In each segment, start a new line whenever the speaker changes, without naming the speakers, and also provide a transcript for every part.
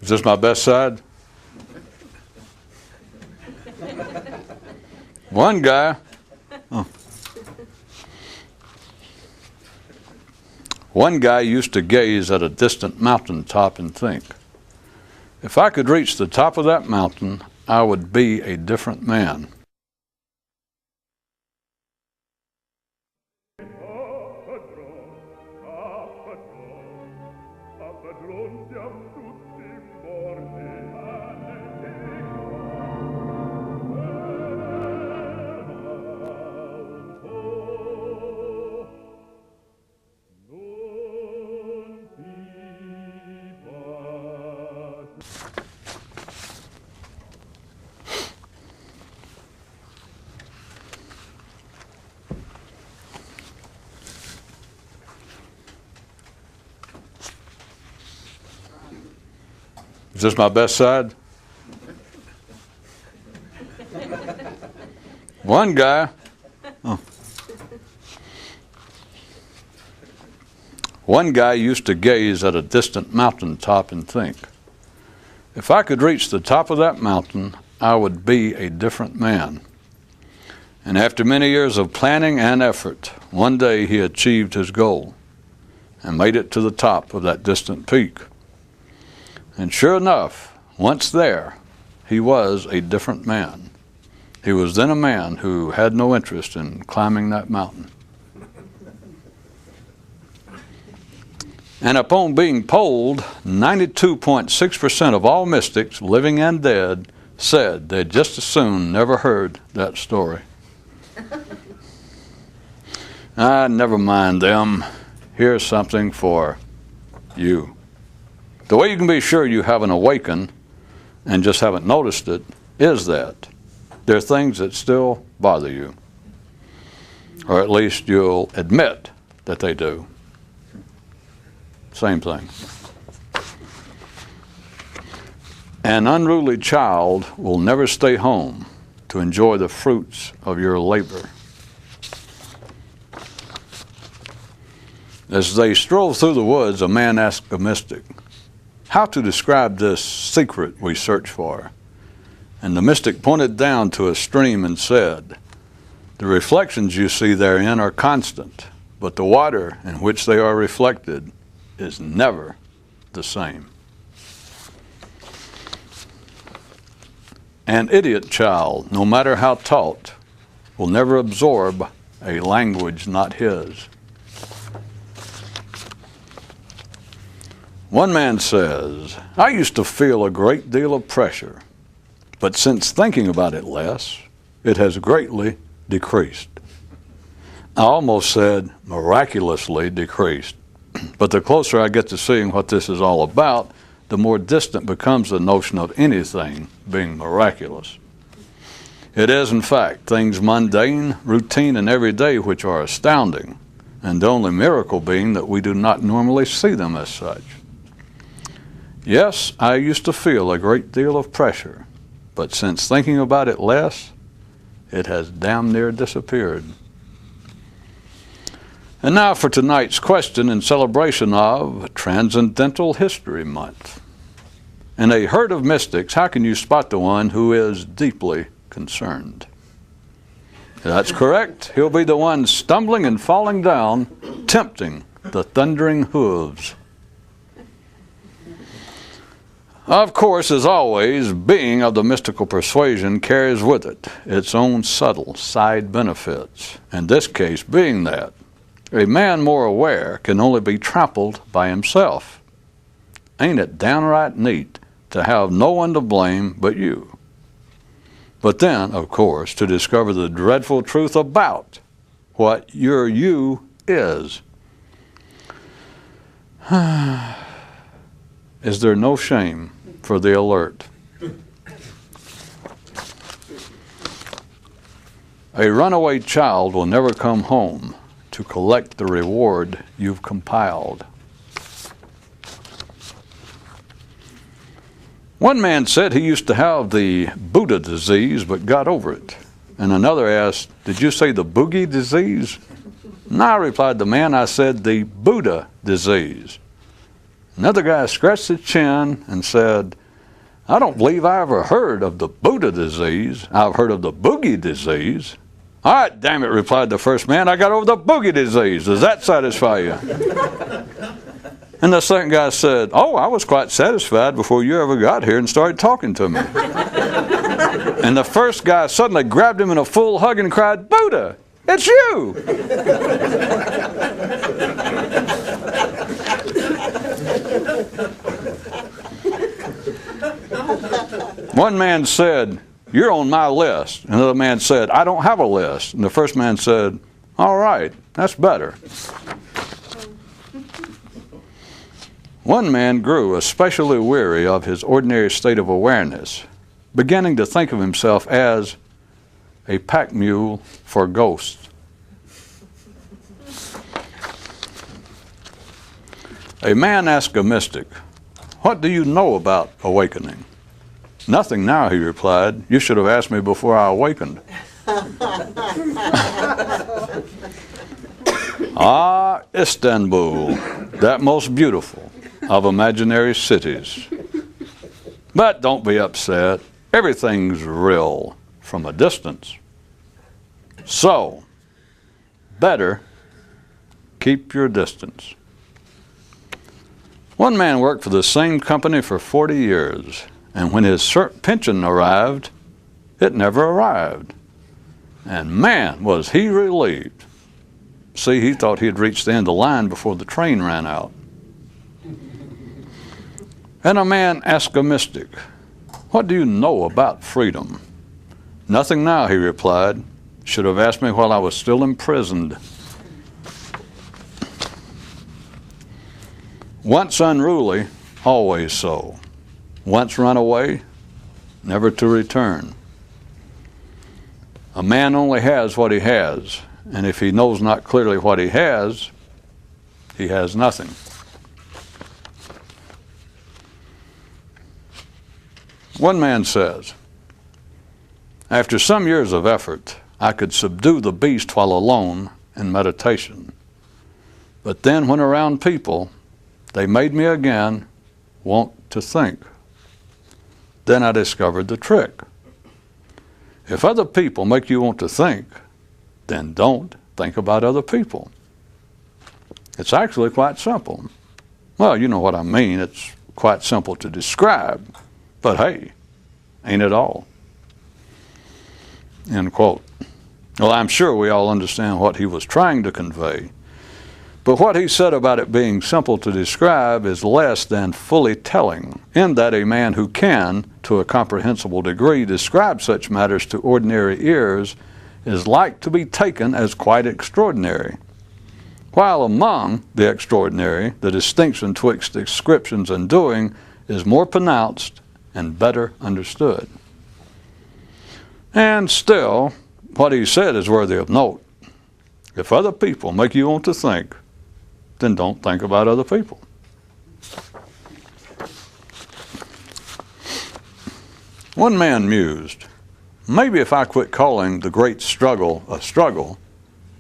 Is this my best side? One guy used to gaze at a distant mountaintop and think, if I could reach the top of that mountain, I would be a different man. Is this my best side? One guy used to gaze at a distant mountaintop and think, if I could reach the top of that mountain, I would be a different man. And after many years of planning and effort, one day he achieved his goal and made it to the top of that distant peak. And sure enough, once there, he was a different man. He was then a man who had no interest in climbing that mountain. And upon being polled, 92.6% of all mystics, living and dead, said they'd just as soon never heard that story. Never mind them. Here's something for you. The way you can be sure you haven't awakened and just haven't noticed it is that there are things that still bother you. Or at least you'll admit that they do. Same thing. An unruly child will never stay home to enjoy the fruits of your labor. As they stroll through the woods, a man asked a mystic how to describe this secret we search for. And the mystic pointed down to a stream and said, the reflections you see therein are constant, but the water in which they are reflected is never the same. An idiot child, no matter how taught, will never absorb a language not his. One man says, I used to feel a great deal of pressure, but since thinking about it less, it has greatly decreased. I almost said miraculously decreased, but the closer I get to seeing what this is all about, the more distant becomes the notion of anything being miraculous. It is, in fact, things mundane, routine, and everyday which are astounding, and the only miracle being that we do not normally see them as such. Yes, I used to feel a great deal of pressure, but since thinking about it less, it has damn near disappeared. And now for tonight's question in celebration of Transcendental History Month. In a herd of mystics, how can you spot the one who is deeply concerned? That's correct. He'll be the one stumbling and falling down, tempting the thundering hooves. Of course, as always, being of the mystical persuasion carries with it its own subtle side benefits. In this case being that a man more aware can only be trampled by himself. Ain't it downright neat to have no one to blame but you? But then, of course, to discover the dreadful truth about what your you is. is there no shame for the alert. A runaway child will never come home to collect the reward you've compiled. One man said he used to have the Buddha disease but got over it. And another asked, "Did you say the boogie disease?" "No," replied the man, "I said the Buddha disease." Another guy scratched his chin and said, "I don't believe I ever heard of the Buddha disease. I've heard of the boogie disease." "All right, damn it," replied the first man, "I got over the boogie disease. Does that satisfy you?" And the second guy said, "Oh, I was quite satisfied before you ever got here and started talking to me." And the first guy suddenly grabbed him in a full hug and cried, "Buddha, it's you!" One man said, "You're on my list." Another man said, "I don't have a list." And the first man said, "All right, that's better." One man grew especially weary of his ordinary state of awareness, beginning to think of himself as a pack mule for ghosts. A man asked a mystic, "What do you know about awakening?" "Nothing now," he replied. "You should have asked me before I awakened." Ah, Istanbul, that most beautiful of imaginary cities. But don't be upset. Everything's real from a distance. So, better keep your distance. One man worked for the same company for 40 years, and when his pension arrived, it never arrived. And man, was he relieved. See, he thought he'd reached the end of the line before the train ran out. And a man asked a mystic, "What do you know about freedom?" "Nothing now," he replied. "Should have asked me while I was still imprisoned." Once unruly, always so. Once run away, never to return. A man only has what he has, and if he knows not clearly what he has nothing. One man says, "After some years of effort, I could subdue the beast while alone in meditation. But then when around people, they made me again want to think. Then I discovered the trick. If other people make you want to think, then don't think about other people." It's actually quite simple. Well, you know what I mean. It's quite simple to describe. But hey, ain't it all? End quote. Well, I'm sure we all understand what he was trying to convey. But what he said about it being simple to describe is less than fully telling, in that a man who can, to a comprehensible degree, describe such matters to ordinary ears is like to be taken as quite extraordinary. While among the extraordinary, the distinction twixt descriptions and doing is more pronounced and better understood. And still, what he said is worthy of note. If other people make you want to think, then don't think about other people. One man mused, maybe if I quit calling the great struggle a struggle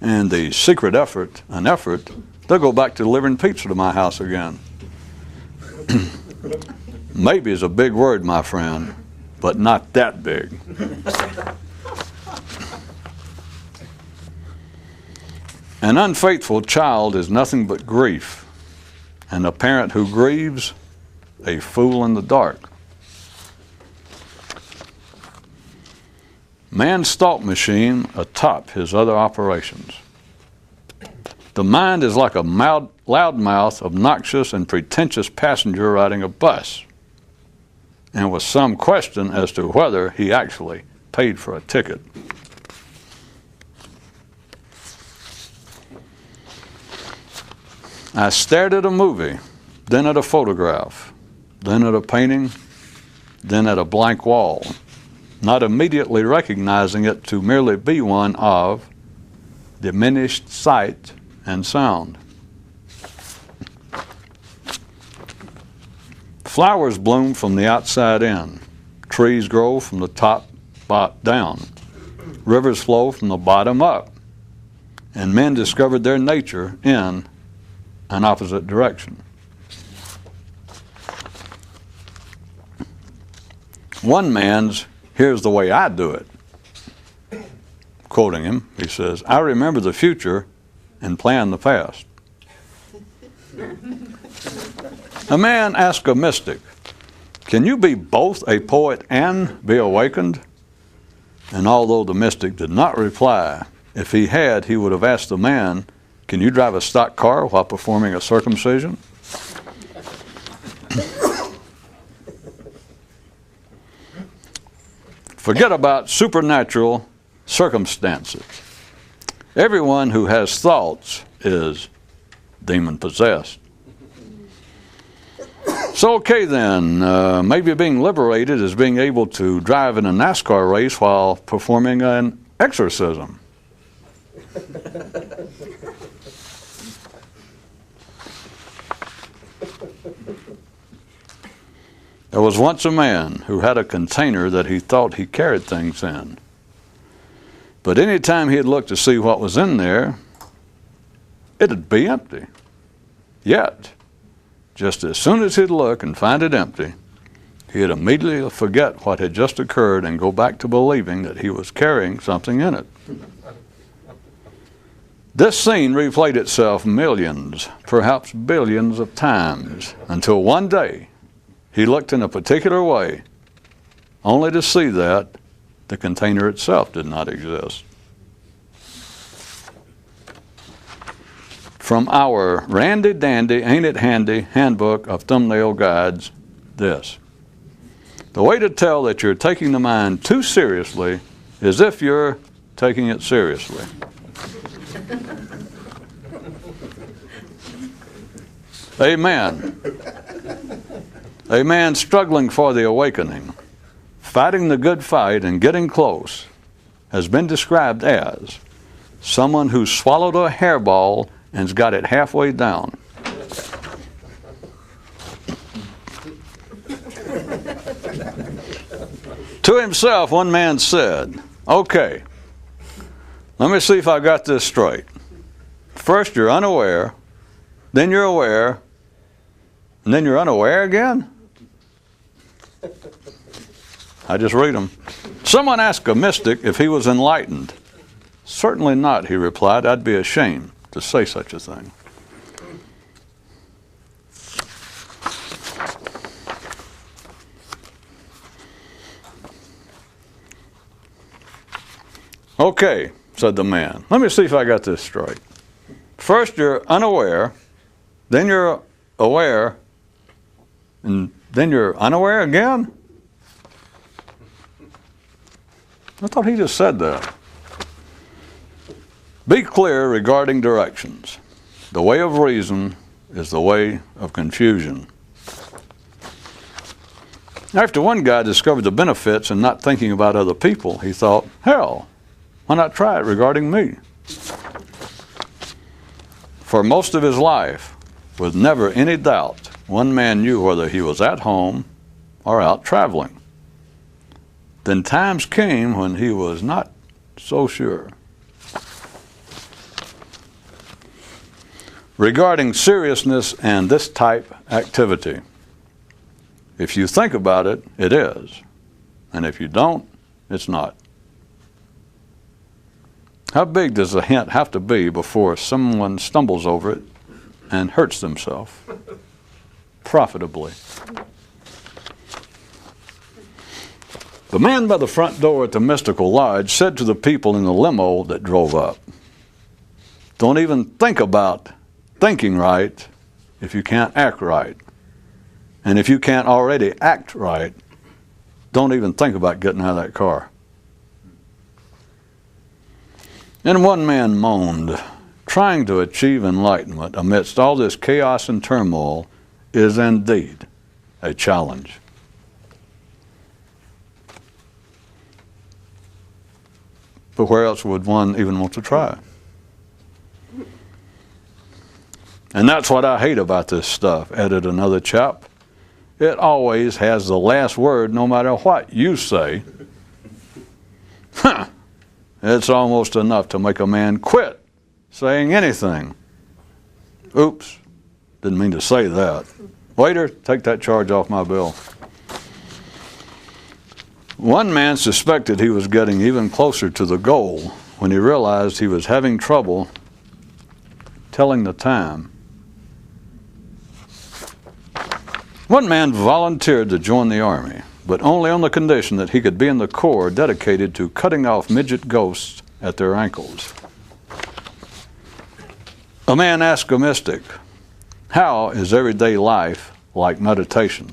and the secret effort an effort, they'll go back to delivering pizza to my house again. Maybe is a big word, my friend, but not that big. An unfaithful child is nothing but grief, and a parent who grieves, a fool in the dark. Man's thought machine atop his other operations. The mind is like a loudmouth, obnoxious, and pretentious passenger riding a bus, and with some question as to whether he actually paid for a ticket. I stared at a movie, then at a photograph, then at a painting, then at a blank wall, not immediately recognizing it to merely be one of diminished sight and sound. Flowers bloom from the outside in. Trees grow from the top down. Rivers flow from the bottom up. And men discovered their nature in an opposite direction. One man's, "Here's the way I do it." Quoting him, he says, "I remember the future and plan the past." A man asked a mystic, "Can you be both a poet and be awakened?" And although the mystic did not reply, if he had, he would have asked the man, "Can you drive a stock car while performing a circumcision?" Forget about supernatural circumstances. Everyone who has thoughts is demon-possessed. So, okay then, maybe being liberated is being able to drive in a NASCAR race while performing an exorcism. There was once a man who had a container that he thought he carried things in. But any time he'd look to see what was in there, it'd be empty. Yet, just as soon as he'd look and find it empty, he'd immediately forget what had just occurred and go back to believing that he was carrying something in it. This scene replayed itself millions, perhaps billions of times, until one day he looked in a particular way, only to see that the container itself did not exist. From our Randy Dandy Ain't It Handy Handbook of Thumbnail Guides, this: the way to tell that you're taking the mind too seriously is if you're taking it seriously. Amen. A man struggling for the awakening, fighting the good fight and getting close, has been described as someone who swallowed a hairball and's got it halfway down. To himself, one man said, "Okay, let me see if I got this straight. First you're unaware, then you're aware, and then you're unaware again?" I just read them. Someone asked a mystic if he was enlightened. "Certainly not," he replied. "I'd be ashamed to say such a thing." "Okay," said the man, "let me see if I got this straight. First you're unaware, then you're aware, and then you're unaware again?" I thought he just said that. Be clear regarding directions. The way of reason is the way of confusion. After one guy discovered the benefits in not thinking about other people, he thought, hell, why not try it regarding me? For most of his life, with never any doubt, one man knew whether he was at home or out traveling. Then times came when he was not so sure. Regarding seriousness and this type activity, if you think about it, it is. And if you don't, it's not. How big does a hint have to be before someone stumbles over it and hurts themselves profitably? The man by the front door at the Mystical Lodge said to the people in the limo that drove up, "Don't even think about thinking right if you can't act right. And if you can't already act right, don't even think about getting out of that car." And one man moaned, "Trying to achieve enlightenment amidst all this chaos and turmoil is indeed a challenge. But where else would one even want to try? And that's what I hate about this stuff, added another chap. It always has the last word no matter what you say. It's almost enough to make a man quit saying anything. Oops, didn't mean to say that. Waiter, take that charge off my bill. One man suspected he was getting even closer to the goal when he realized he was having trouble telling the time. One man volunteered to join the army, but only on the condition that he could be in the corps dedicated to cutting off midget ghosts at their ankles. A man asked a mystic, "How is everyday life like meditation?"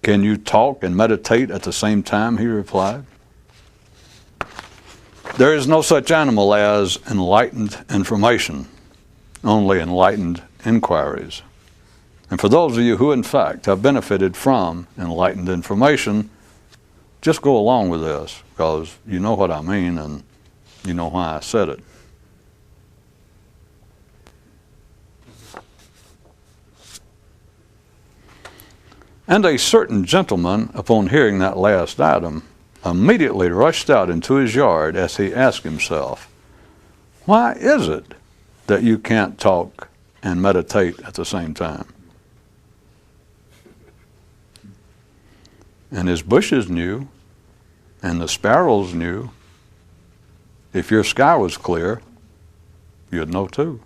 "Can you talk and meditate at the same time?" he replied. There is no such animal as enlightened information, only enlightened inquiries. And for those of you who, in fact, have benefited from enlightened information, just go along with this, because you know what I mean and you know why I said it. And a certain gentleman, upon hearing that last item, immediately rushed out into his yard as he asked himself, "Why is it that you can't talk and meditate at the same time?" And his bushes knew, and the sparrows knew. If your sky was clear, you'd know too.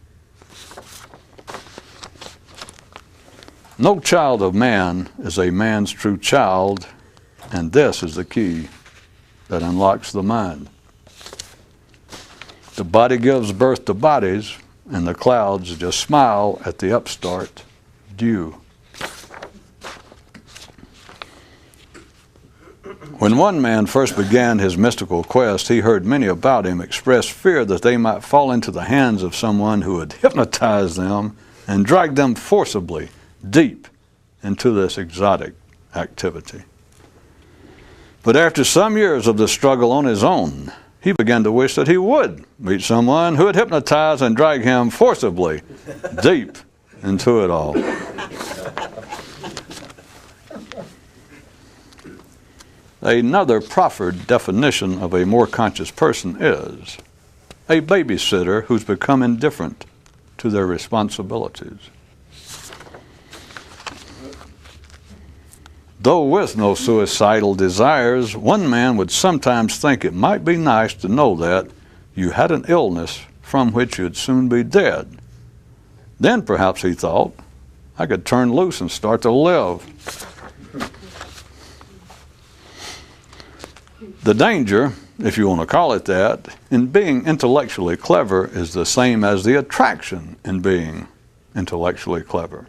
No child of man is a man's true child, and this is the key that unlocks the mind. The body gives birth to bodies, and the clouds just smile at the upstart dew. When one man first began his mystical quest, he heard many about him express fear that they might fall into the hands of someone who would hypnotize them and drag them forcibly deep into this exotic activity. But after some years of the struggle on his own, he began to wish that he would meet someone who would hypnotize and drag him forcibly deep into it all. Another proffered definition of a more conscious person is a babysitter who's become indifferent to their responsibilities. Though with no suicidal desires, one man would sometimes think it might be nice to know that you had an illness from which you'd soon be dead. Then perhaps he thought, I could turn loose and start to live. The danger, if you want to call it that, in being intellectually clever is the same as the attraction in being intellectually clever.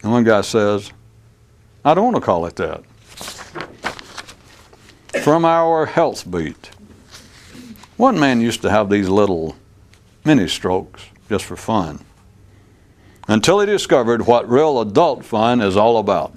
And one guy says, I don't want to call it that. From our health beat. One man used to have these little mini strokes just for fun, until he discovered what real adult fun is all about.